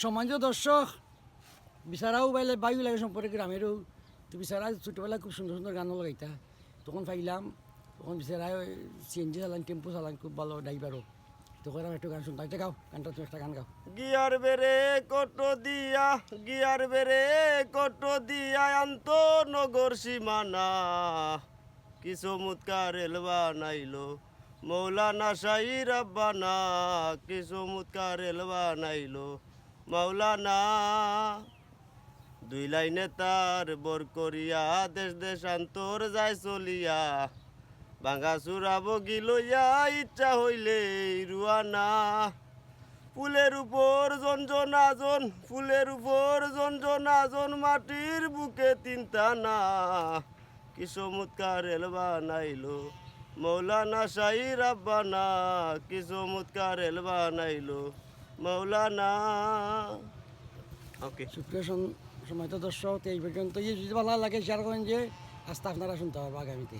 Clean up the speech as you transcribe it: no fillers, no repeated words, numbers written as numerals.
সম্মানিত দর্শক, বিচারাও বাইলে বায়ু লাগে সম্পর্কে গ্রামেরও তো বিচারা ছোটোবেলায় খুব সুন্দর সুন্দর গানও লাগাইতা। তখন পাইলাম, তখন বিচারায় সিএনজি চালান, টেম্পো চালান, খুব ভালো ড্রাইভারও। তখন আমি একটু গান শুনতাম। এটা গাও, গানটা তুমি একটা গান গাও। গিয়ার বেড়ে কটো দিয়া, গিয়ার বেড়ে কটো দিয়া আন্ত নগর সীমানা, কি চমৎকার রেলবা নাইলো মৌলানা শাহি রাব্বানা, কি চমৎকার রেলবা নাইলো মৌলানা। দুই লাইনে তার বর করিয়া দেশ দেশান্তর যায় চলিয়া, ভাঙা চূড়া বগি লইয়া ইচ্ছা হইলে রুয়ানা। ফুলের উপর জঞ্জনাজন, ফুলের উপর জঞ্জনাজন, মাটির বুকে তিনটানা, কি চমৎকার রেল বানাইলো মৌলানা শাহি রাব্বানা, কি চমৎকার রেল বানাইলো মৌলানা। ওকে, সুপ্রিয় সম্মানিত দর্শক, এই পর্যন্ত যদি ভালো লাগে শেয়ার করেন যে আস্থা আপনারা শুনতে পারবো আগামীতে।